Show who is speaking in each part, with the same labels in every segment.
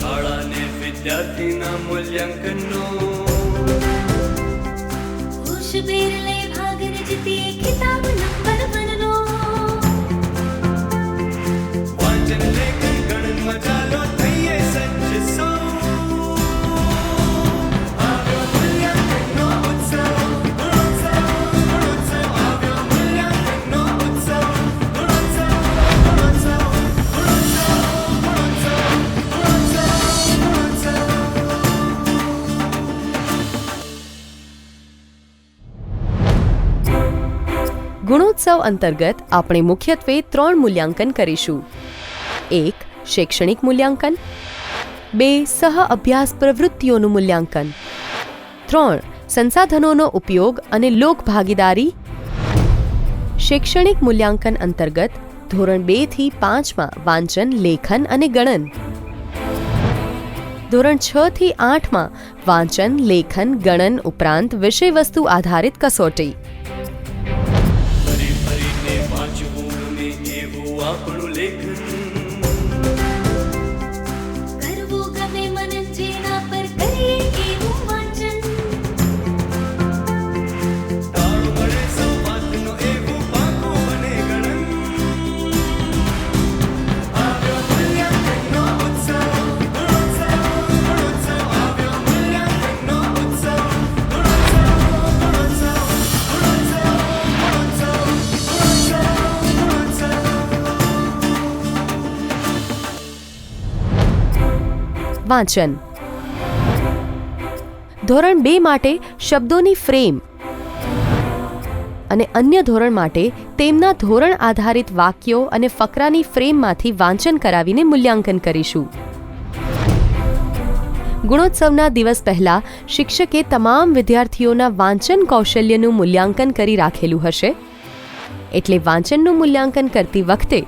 Speaker 1: શાળાને વિદ્યાર્થીના મૂલ્યાંકનનો
Speaker 2: ખુશબેર લઈ ભાગ રચતી કિતાબ નંબર 1 નો
Speaker 1: વાંચન લેખન ગણનમાં ચાલો થઈએ સજ્જ સૌ આવ્યો મૂલ્યાંકનનો ઉત્સવ આવ્યો મૂલ્યાંકનનો ઉત્સવ
Speaker 3: ગુણોત્સવ અંતર્ગત આપણે મુખ્યત્વે 3 મૂલ્યાંકન કરીશું. 1. શૈક્ષણિક મૂલ્યાંકન. 2. સહ અભ્યાસ પ્રવૃત્તિઓનું મૂલ્યાંકન. 3. સંસાધનોનો ઉપયોગ અને લોકભાગીદારી. શૈક્ષણિક મૂલ્યાંકન અંતર્ગત ધોરણ 2 થી 5માં વાંચન, લેખન અને ગણન. ધોરણ 6 થી 8માં વાંચન, લેખન, ગણન ઉપરાંત વિષયવસ્તુ આધારિત કસોટી.
Speaker 1: આપણું લેખન
Speaker 2: કરવું ગમે મન જેના પર કરીએ એવું વાંચન
Speaker 1: તાળું મળે સંવાદનો એવું પાકું બને ગણન આવ્યો મૂલ્યાંકનનો ઉત્સવ આવ્યો મૂલ્યાંકનનો ઉત્સવ
Speaker 3: વાંચન. ધોરણ 2 માટે શબ્દોની ફ્રેમ અને અન્ય ધોરણ માટે તેમના ધોરણ આધારિત વાક્યો અને ફકરાની ફ્રેમમાંથી વાંચન કરાવીને મૂલ્યાંકન કરીશું. ગુણોત્સવના દિવસ પહેલા શિક્ષકે તમામ વિદ્યાર્થીઓના વાંચન કૌશલ્યનું મૂલ્યાંકન કરી રાખેલું હશે. એટલે વાંચનનું મૂલ્યાંકન કરતી વખતે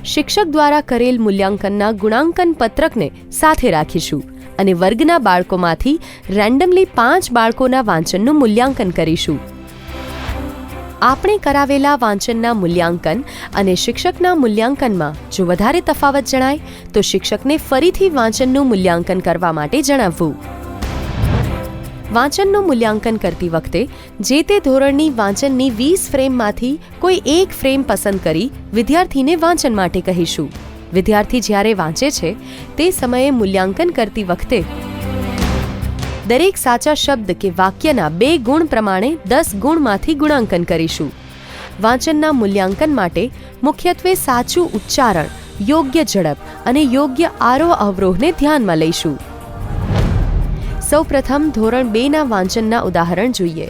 Speaker 3: શિક્ષક દ્વારા કરેલ મૂલ્યાંકનના ગુણાંકન પત્રકને સાથે રાખીશું અને વર્ગના બાળકોમાંથી રેન્ડમલી 5 બાળકોના વાંચનનું મૂલ્યાંકન કરીશું. આપણે કરાવેલા વાંચનના મૂલ્યાંકન અને શિક્ષકના મૂલ્યાંકનમાં જો વધારે તફાવત જણાય તો શિક્ષકને ફરીથી વાંચનનું મૂલ્યાંકન કરવા માટે જણાવવું. વાંચનનું મૂલ્યાંકન કરતી વખતે જે તે ધોરણની વાંચનની 20 ફ્રેમમાંથી કોઈ એક ફ્રેમ પસંદ કરી વિદ્યાર્થીને વાંચન માટે કહીશું. વિદ્યાર્થી જ્યારે વાંચે છે તે સમયે મૂલ્યાંકન કરતી વખતે દરેક સાચા શબ્દ કે વાક્યના 2 ગુણ પ્રમાણે 10 ગુણમાંથી ગુણાંકન કરીશું. વાંચનના મૂલ્યાંકન માટે મુખ્યત્વે સાચું ઉચ્ચારણ, યોગ્ય ઝડપ અને યોગ્ય આરોહ અવરોહને ધ્યાનમાં લઈશું. સૌપ્રથમ ધોરણ 2ના વાંચનના ઉદાહરણ જોઈએ.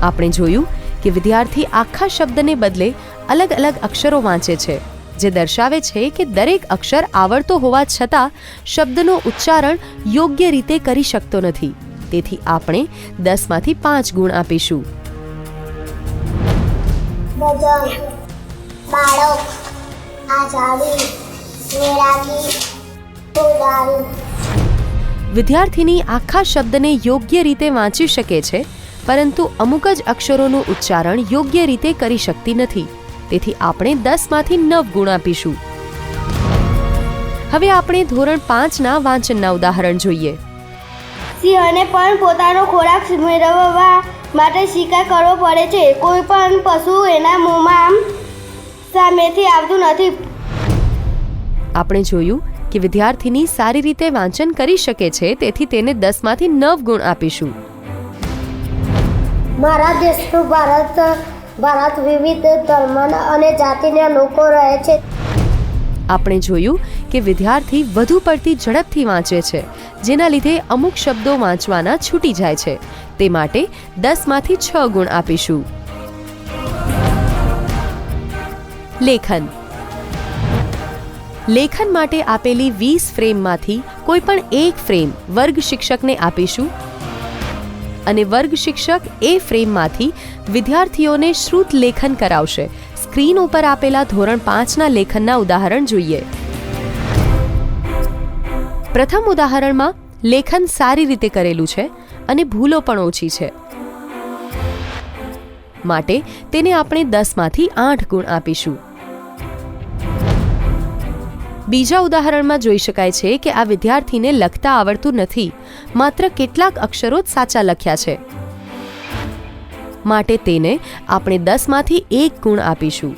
Speaker 3: આપણે જોયું કે વિદ્યાર્થી આખા શબ્દને બદલે અલગ અલગ અક્ષરો વાંચે છે, જે દર્શાવે છે કે દરેક અક્ષર આવડતો હોવા છતાં શબ્દનો ઉચ્ચારણ યોગ્ય રીતે કરી શકતો નથી. તેથી આપણે 10માંથી 5 ગુણ આપીશું. વિદ્યાર્થીની આખા શબ્દને યોગ્ય રીતે વાંચી શકે છે, પરંતુ અમુક જ અક્ષરોનું ઉચ્ચારણ યોગ્ય રીતે કરી શકતી નથી. તેથી આપણે 10માંથી 9 ગુણ આપીશું. હવે આપણે ધોરણ 5ના વાંચનના ઉદાહરણ જોઈએ.
Speaker 4: સિંહને પણ પોતાનો ખોરાક મેળવવા માટે શિકાર કરવો પડે છે. કોઈ પણ પશુ એના મોંમાં સામેથી આવતું નથી.
Speaker 3: આપણે જોયું કે વિદ્યાર્થીની સારી રીતે વાંચન કરી શકે છે, તેથી તેને 10માંથી 9 ગુણ આપીશું.
Speaker 4: મારા દેશનું ભારત વિવિધ ધર્મ અને જાતિના લોકો રહે છે.
Speaker 3: આપણે જોયું કે વિદ્યાર્થી વધુ પડતી ઝડપથી વાંચે છે, જેના લીધે અમુક શબ્દો વાંચવાના છૂટી જાય છે. તે માટે 10માંથી 6 ગુણ આપીશું. લેખન. લેખન માટે આપેલી 20 ફ્રેમમાંથી કોઈ પણ એક ફ્રેમ વર્ગ શિક્ષકને આપીશું. અને વર્ગ શિક્ષક એ ફ્રેમમાંથી વિદ્યાર્થીઓને શ્રુત લેખન કરાવશે. સ્ક્રીન ઉપર આપેલા ધોરણ 5ના લેખનના ઉદાહરણ જોઈએ. પ્રથમ ઉદાહરણમાં લેખન સારી રીતે કરેલું છે અને ભૂલો પણ ઓછી છે, માટે તેને આપણે 10માંથી 8 ગુણ આપીશું. બીજા ઉદાહરણમાં જોઈ શકાય છે કે આ વિદ્યાર્થીને લખતા આવડતું નથી, માત્ર કેટલાક અક્ષરો જ સાચા લખ્યા છે, માટે તેને આપણે 10માંથી 1 ગુણ આપીશું.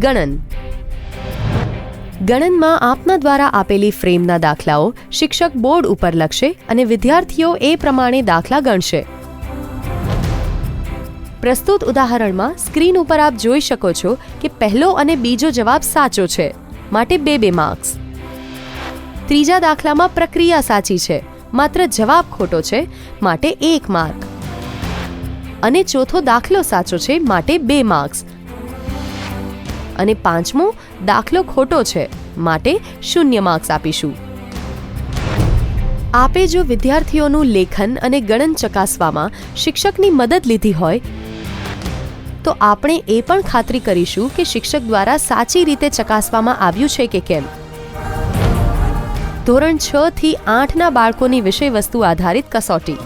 Speaker 3: ગણન. ગણનમાં આપના દ્વારા આપેલી ફ્રેમના દાખલાઓ શિક્ષક બોર્ડ ઉપર લખશે અને વિદ્યાર્થીઓ એ પ્રમાણે દાખલા ગણશે. પ્રસ્તુત ઉદાહરણમાં સ્ક્રીન ઉપર આપ જોઈ શકો છો કે પહેલો અને બીજો જવાબ સાચો છે, માટે 2 માર્ક્સ. ત્રીજા દાખલામાં પ્રક્રિયા સાચી છે, માત્ર જવાબ ખોટો છે, માટે 1 માર્ક. અને ચોથો દાખલો સાચો છે, માટે 2 માર્ક્સ. અને પાંચમો દાખલો ખોટો છે, માટે 0 માર્ક્સ આપીશું. આપે જો વિદ્યાર્થીઓનું લેખન અને ગણન ચકાસવામાં શિક્ષકની મદદ લીધી હોય તો આપણે એ પણ ખાતરી કરીશું કે શિક્ષક દ્વારા સાચી રીતે ચકાસવામાં આવ્યું છે કે કેમ. ધોરણ 6 થી 8ના બાળકોની વિષયવસ્તુ આધારિત કસોટી.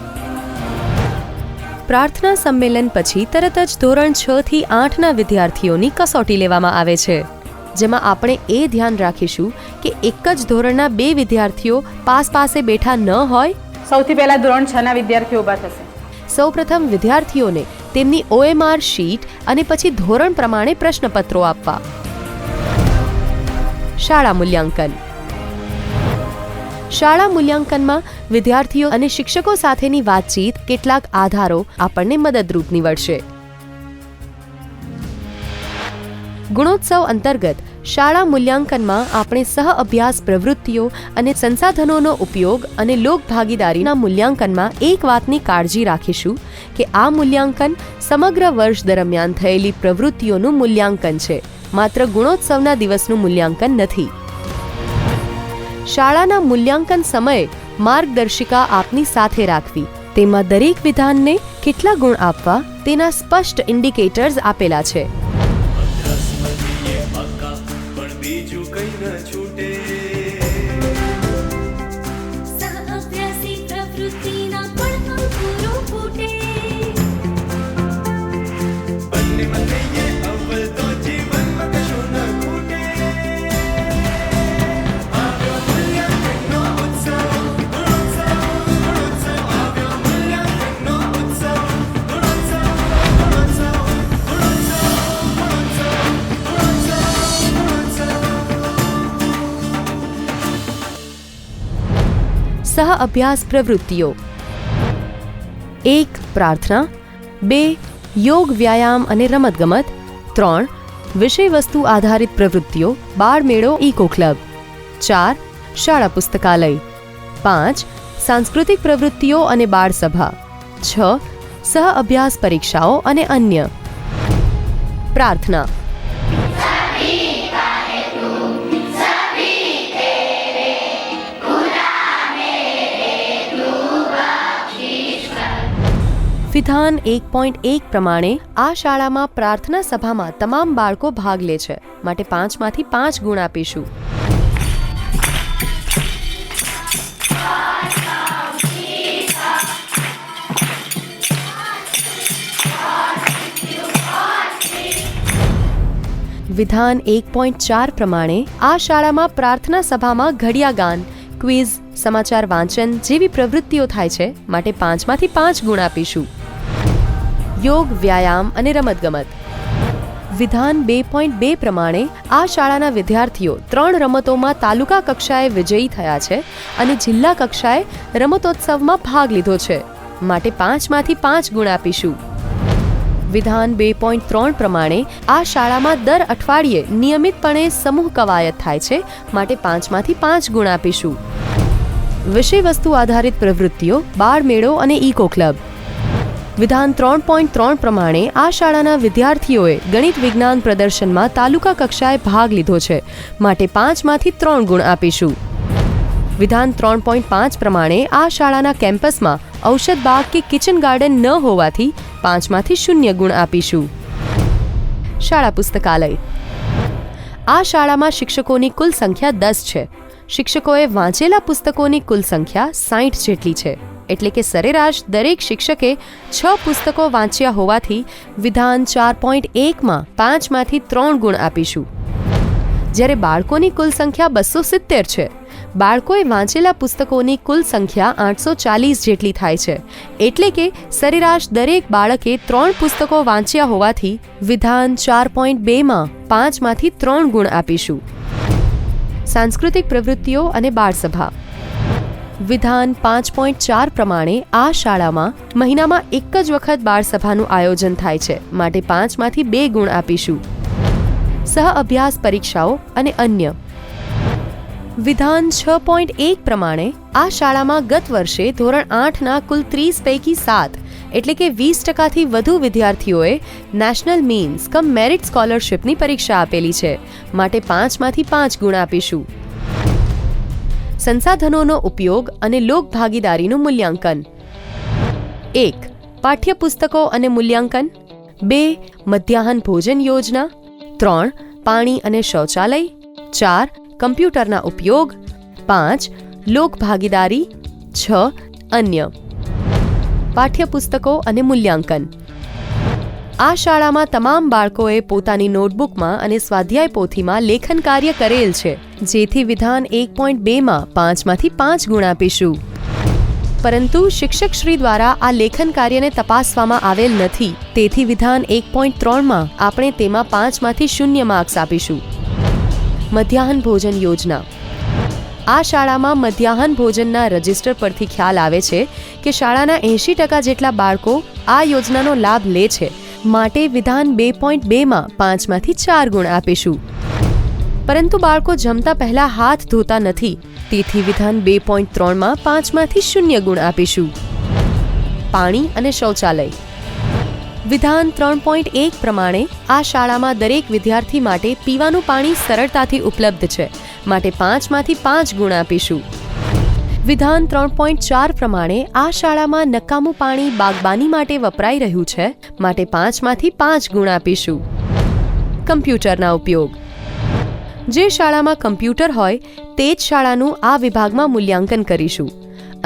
Speaker 3: પ્રાર્થના સંમેલન પછી તરત જ ધોરણ 6 થી 8ના વિદ્યાર્થીઓની કસોટી લેવામાં આવે છે, જેમાં આપણે એ ધ્યાન રાખીશું કે એક જ ધોરણના 2 વિદ્યાર્થીઓ પાસે બેઠા ન હોય.
Speaker 5: સૌથી પહેલા ધોરણ 6ના વિદ્યાર્થીઓ ઊભા થશે.
Speaker 3: સૌપ્રથમ વિદ્યાર્થીઓને તેમની OMR શીટ અને પછી ધોરણ પ્રમાણે પ્રશ્નપત્રો આપવા. શાળા મૂલ્યાંકન. શાળા મૂલ્યાંકનમાં વિદ્યાર્થીઓ અને શિક્ષકો સાથેની વાતચીત કેટલાક આધારો આપણને મદદરૂપ નીવડશે. ગુણોત્સવ અંતર્ગત શાળા મૂલ્યાંકનમાં આપણે સહ અભ્યાસ પ્રવૃત્તિઓ અને સંસાધનોનો ઉપયોગ અને લોકભાગીદારીના મૂલ્યાંકનમાં એક વાતની કાળજી રાખીશું કે આ મૂલ્યાંકન સમગ્ર વર્ષ દરમિયાન થયેલી પ્રવૃત્તિઓનું મૂલ્યાંકન છે, માત્ર ગુણોત્સવના દિવસનું મૂલ્યાંકન નથી. શાળાના મૂલ્યાંકન સમયે માર્ગદર્શિકા આપની સાથે રાખવી. તેમાં દરેક વિધાનને કેટલા ગુણ આપવા તેના સ્પષ્ટ ઇન્ડિકેટર્સ આપેલા છે.
Speaker 1: પણ બીજું કંઈ ન છૂટે.
Speaker 2: સહઅભ્યાસી પ્રવૃત્તિના પણ અંકુરો ફૂટે.
Speaker 1: બંનેમાં થઈએ અવ્વલ તો જીવનમાં કશું ન ખૂટે. આવ્યો મૂલ્યાંકનનો ઉત્સવ, ગુણોત્સવ, ગુણોત્સવ. આવ્યો મૂલ્યાંકનનો ઉત્સવ, ગુણોત્સવ, ગુણોત્સવ, ગુણોત્સવ, ગુણોત્સવ.
Speaker 3: સહ અભ્યાસ પ્રવૃત્તિઓ. 1. પ્રાર્થના. 2. યોગ વ્યાયામ અને રમતગમત. 3. વિષયવસ્તુ આધારિત પ્રવૃત્તિઓ, બાળમેળો, ઇકો ક્લબ. 4. શાળા પુસ્તકાલય. 5. સાંસ્કૃતિક પ્રવૃત્તિઓ અને બાળસભા. 6. સહ અભ્યાસ પરીક્ષાઓ અને અન્ય. પ્રાર્થના. વિધાન 1.1 પ્રમાણે આ શાળામાં પ્રાર્થના સભામાં તમામ બાળકો ભાગ લે છે, માટે 5માંથી 5 ગુણ આપીશું. વિધાન 1.4 પ્રમાણે આ શાળામાં પ્રાર્થના સભામાં ઘડિયા ગાન, ક્વિઝ, સમાચાર વાંચન જેવી પ્રવૃત્તિઓ થાય છે, માટે 5માંથી 5 ગુણ આપીશું. યોગ વ્યાયામ અને રમતગમત. વિધાન 2.2 પ્રમાણે આ શાળાના વિદ્યાર્થીઓ 3 રમતોમાં તાલુકા કક્ષાએ વિજયી થયા છે અને જિલ્લા કક્ષાએ રમતોત્સવમાં ભાગ લીધો છે, માટે 5માંથી 5 ગુણ આપીશું. વિધાન 2.3 પ્રમાણે આ શાળામાં દર અઠવાડિયે નિયમિતપણે સમૂહ કવાયત થાય છે, માટે 5માંથી 5 ગુણ આપીશું. વિષયવસ્તુ આધારિત પ્રવૃત્તિઓ, બાળમેળો અને ઇકો ક્લબ. વિધાન 3.3 પ્રમાણે આ શાળાના વિદ્યાર્થીઓએ ગણિત વિજ્ઞાન પ્રદર્શનમાં તાલુકા કક્ષાએ ભાગ લીધો છે, માટે 5માંથી 3 ગુણ આપીશું. વિધાન 3.5 પ્રમાણે આ શાળાના કેમ્પસમાં ઔષધ બાગ કે કિચન ગાર્ડન ન હોવાથી 5માંથી 0 ગુણ આપીશું. શાળા પુસ્તકાલય. આ શાળામાં શિક્ષકોની કુલ સંખ્યા 10 છે. શિક્ષકોએ વાંચેલા પુસ્તકોની કુલ સંખ્યા 60 જેટલી છે. એટલે કે સરેરાશ દરેક શિક્ષકે 6 પુસ્તકો વાંચ્યા હોવાથી વિધાન 4.1માં 5માંથી 3 ગુણ આપીશું. જ્યારે બાળકોની કુલ સંખ્યા 270 છે. બાળકોએ વાંચેલા પુસ્તકોની કુલ સંખ્યા 840 જેટલી થાય છે. એટલે કે સરેરાશ દરેક બાળકે 3 પુસ્તકો વાંચ્યા હોવાથી વિધાન 4.2માં 5માંથી 3 ગુણ આપીશું. સાંસ્કૃતિક પ્રવૃત્તિઓ અને બાળસભા. વિધાન 5.4 પ્રમાણે આ શાળામાં મહિનામાં એક જ વખત બાળસભાનું આયોજન થાય છે. માટે 5માંથી 2 ગુણ આપીશું. સહ અભ્યાસ પરીક્ષાઓ અને અન્ય. વિધાન 6.1 પ્રમાણે આ શાળામાં ગત વર્ષે ધોરણ 8ના કુલ 30 પૈકી 7 એટલે કે 20%થી વધુ વિદ્યાર્થીઓએ નેશનલ મીન્સ કમ મેરિટ સ્કોલરશિપની પરીક્ષા આપેલી છે. માટે 5માંથી 5 ગુણ આપીશું. સંસાધનોનો ઉપયોગ અને લોકભાગીદારીનું મૂલ્યાંકન. 1. પાઠ્યપુસ્તકો અને મૂલ્યાંકન. 2. મધ્યાહન ભોજન યોજના. 3. પાણી અને શૌચાલય. 4. કમ્પ્યુટરના ઉપયોગ. 5. લોકભાગીદારી. 6. અન્ય. પાઠ્યપુસ્તકો અને મૂલ્યાંકન. આ શાળામાં તમામ બાળકોએ પોતાની નોટબુકમાં અને સ્વાધ્યાય પોથીમાં લેખન કાર્ય કરેલ છે. જેથી વિધાન 1.2માં 5માંથી 5 ગુણ આપીશું. પરંતુ શિક્ષકશ્રી દ્વારા આ લેખન કાર્યને તપાસવામાં આવેલ નથી. તેથી વિધાન 1.3માં આપણે તેમાં 5માંથી 0 માર્ક્સ આપીશું. મધ્યાહન ભોજન યોજના. આ શાળામાં મધ્યાહન ભોજનના રજિસ્ટર પરથી ખ્યાલ આવે છે કે શાળાના 80% જેટલા બાળકો આ યોજનાનો લાભ લે છે. માટે વિધાન 2.2માં 5માંથી 4 ગુણ આપીશું. પરંતુ બાળકો જમતા પહેલા હાથ ધોતા નથી. તેથી વિધાન 2.3માં 5માંથી 0 ગુણ આપીશું. પાણી અને શૌચાલય. વિધાન 3.1 પ્રમાણે આ શાળામાં દરેક વિદ્યાર્થી માટે પીવાનું પાણી સરળતાથી ઉપલબ્ધ છે. માટે 5માંથી 5 ગુણ આપીશું. વિધાન 3.4 પ્રમાણે આ શાળામાં નકામું પાણી બાગબાની માટે વપરાઈ રહ્યું છે. માટે 5માંથી 5 ગુણ આપીશું. કમ્પ્યુટરના ઉપયોગ. જે શાળામાં કમ્પ્યુટર હોય તે જ શાળાનું આ વિભાગમાં મૂલ્યાંકન કરીશું.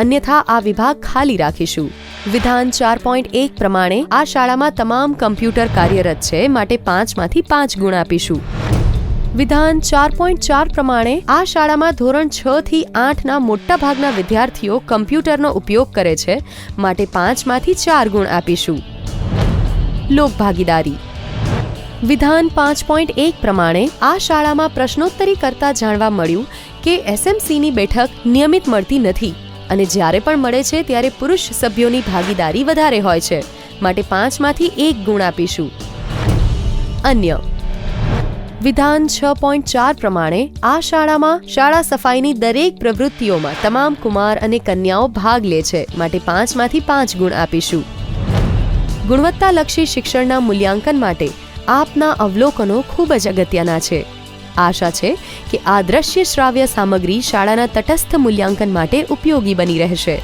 Speaker 3: અન્યથા આ વિભાગ ખાલી રાખીશું. વિધાન 4.1 પ્રમાણે આ શાળામાં તમામ કમ્પ્યુટર કાર્યરત છે. માટે 5માંથી 5 ગુણ આપીશું. વિધાન 4.4 પ્રમાણે આ શાળામાં ધોરણ 6 થી 8ના મોટા ભાગના વિદ્યાર્થીઓ કમ્પ્યુટરનો ઉપયોગ કરે છે. માટે 5માંથી 4 ગુણ આપીશું. લોકભાગીદારી. વિધાન 5.1 પ્રમાણે આ શાળામાં પ્રશ્નોત્તરી કરતા જાણવા મળ્યું કે એસએમસીની બેઠક નિયમિત મળતી નથી અને જ્યારે પણ મળે છે ત્યારે પુરુષ સભ્યોની ભાગીદારી વધારે હોય છે. માટે 5માંથી 1 ગુણ આપીશું. અન્ય. વિધાન 6.4 પ્રમાણે આ શાળામાં શાળા સફાઈની દરેક પ્રવૃત્તિઓમાં તમામ કુમાર અને કન્યાઓ ભાગ લે છે. માટે 5માંથી 5 ગુણ આપીશું. ગુણવત્તાલક્ષી શિક્ષણના મૂલ્યાંકન માટે આપના અવલોકનો ખૂબ જ અગત્યના છે. આશા છે કે આ દ્રશ્ય શ્રાવ્ય સામગ્રી શાળાના તટસ્થ મૂલ્યાંકન માટે ઉપયોગી બની રહેશે.